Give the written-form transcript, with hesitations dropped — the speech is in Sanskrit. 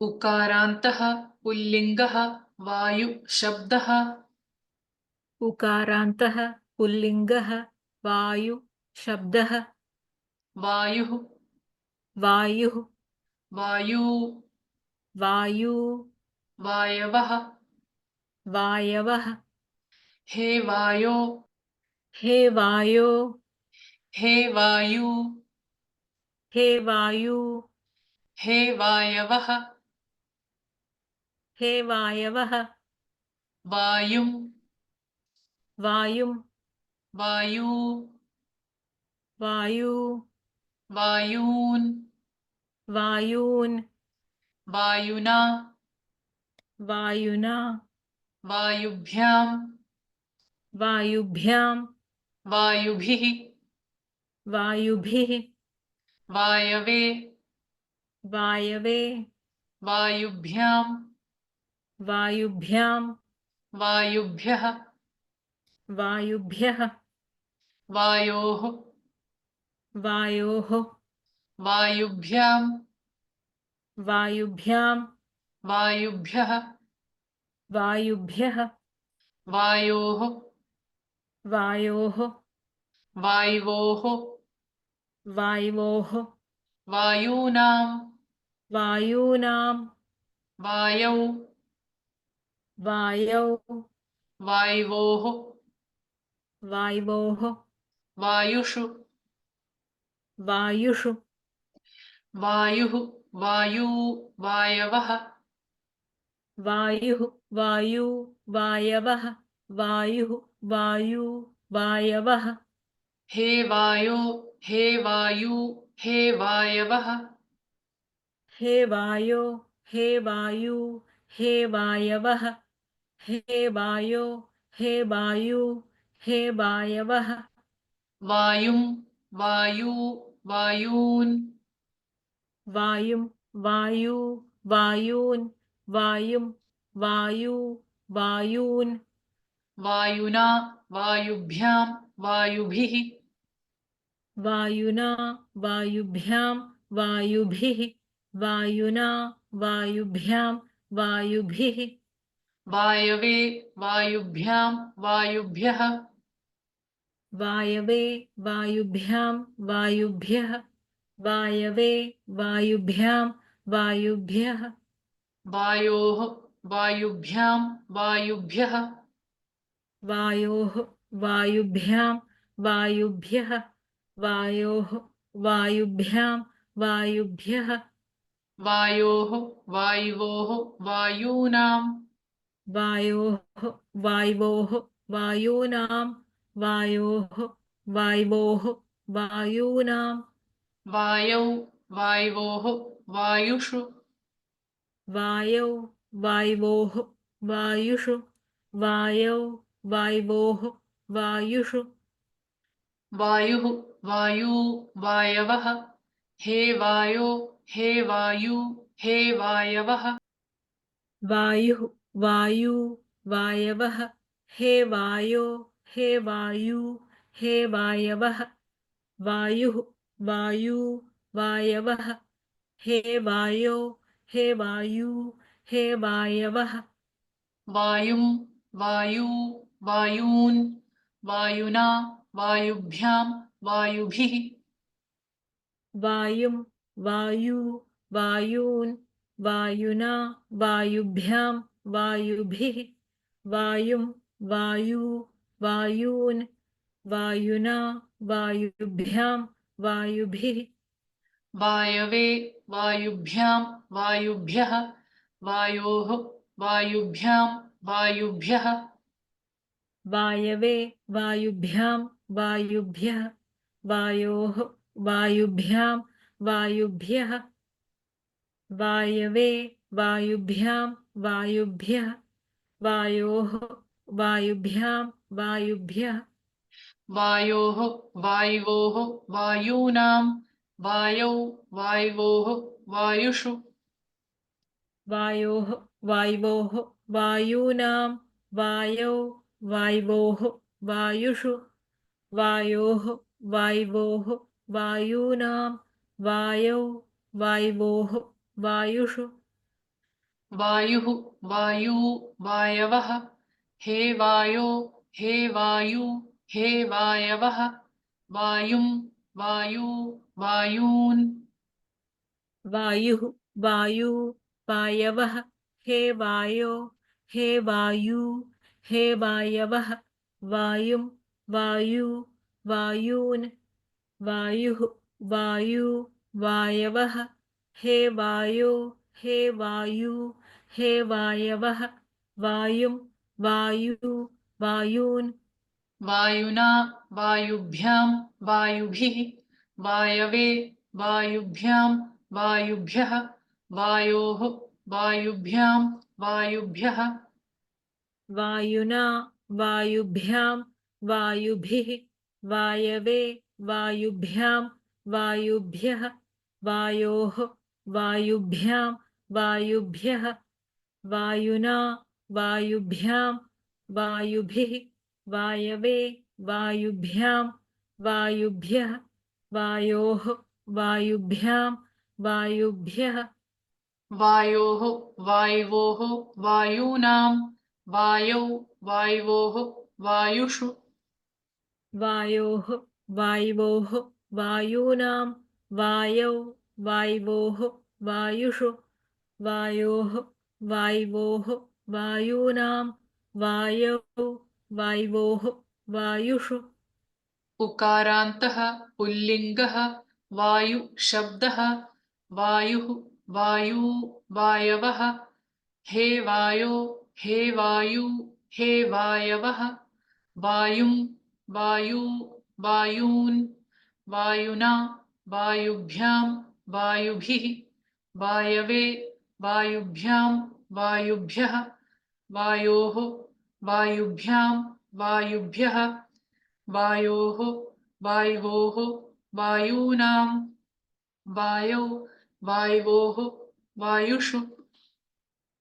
उकारान्तः पुल्लिङ्गः वायुशब्दः। उकारान्तः पुल्लिङ्गः वायु शब्दः। वायुः वायुः वायू वायू वायवः। वायवः। हे वायो हे वायो हे वायू हे वायू हे वायवः। हे वायवः। वायुं वायुं वायू वायू वायून् वायून् वायुना वायुना वायुभ्यां वायुभ्यां वायुभिः वायुभिः वायवे वायवे वायुभ्यां वायुभ्यां वायुभ्यः वायुभ्यः वायोः वायोः वायुभ्यां वायुभ्यां वायुभ्यः वायुभ्यः वायोः वायोः वायवोः वायवोः वायूनां वायूनां वायौ वायौ वायवोः वायवोः वायुषु वायुषु वायुः वायू वायवः। वायुः वायू वायवः वायुः वायू वायवः। हे वायो हे वायू हे वायवः। हे वायो हे वायू हे वायवः। हे वायो हे वायू हे वायवः। वायुं वायू वायून् वायुं वायू वायून् वायुं वायू वायून् वायुना वायुभ्यां वायुभिः वायुना वायुभ्यां वायुभिः वायुना वायुभ्यां वायुभिः वायवे वायुभ्यां वायुभ्यः वायवे वायुभ्यां वायुभ्यः वायवे वायुभ्यां वायुभ्यः वायोः वायुभ्यां वायुभ्यः वायोः वायुभ्यां वायुभ्यः वायोः वायुभ्यां वायुभ्यः वायोः वायुवोः वायूनां वायोः वायवोः वायूनां वायोः वायवोः वायूनां वायौ वायवोः वायुषु वायौ वायवोः वायुषु वायौ वायवोः वायुषु वायुः वायू वायवः। हे वायो हे वायू हे वायवः। वायुः वायू वायवः हे वायो हे वायू हे वायवः वायुः वायू वायवः हे वायो हे वायू हे वायवः वायुं वायू वायून् वायुना वायुभ्यां वायुभिः वायुं वायू वायून् वायुना वायुभ्यां वायुभिः वायुं वायू वायून् वायुना वायुभ्यां वायुभिः वायवे वायुभ्यां वायुभ्यः वायोः वायुभ्यां वायुभ्यः वायवे वायुभ्यां वायुभ्यः वायोः वायुभ्यां वायुभ्यः वायवे वायुभ्यां वायुभ्यः वायोः वायुभ्यां वायुभ्यः वायोः वायुवोः वायूनां वायौ वायुवोः वायुषु वायोः वायवोः वायूनां वायौ वायवोः वायुषु वायोः वायवोः वायूनां वायौ वायवोः वायुषु वायुः वायू वायवः हे वायो हे वायु हे वायवः वायुं वायू वायून् वायुः वायू वायवः हे वायो हे वायू हे वायवः वायुं वायू वायून् वायुः वायू वायवः हे वायो हे वायू हे वायवः वायुं वायू वायून् वायुना वायुभ्यां वायुभिः वायवे वायुभ्यां वायुभ्यः वायोः वायुभ्यां वायुभ्यः वायुना वायुभ्यां वायुभिः वायवे वायुभ्यां वायुभ्यः वायोः वायुभ्यां वायुभ्यः वायुना वायुभ्यां वायुभिः वायवे वायुभ्यां वायुभ्यः वायोः वायुभ्यां वायुभ्यः वायोः वायुवोः वायूनां वायौ वायुवोः वायुषु वायोः वायुवोः वायूनां वायौ वायुवोः वायुषु वायोः वायुवोः वायूनां वायौ वायुवोः वायुषु उकारान्तः पुल्लिङ्गः वायुशब्दः वायुः वायू वायवः हे वायो हे वायु हे वायवः वायुं वायू वायून् वायुना वायुभ्यां वायुभिः वायवे वायुभ्यां वायुभ्यः वायोः वायुभ्यां वायुभ्यः वायोः वायुवोः वायूनां वायौ वायुवोः वायुषु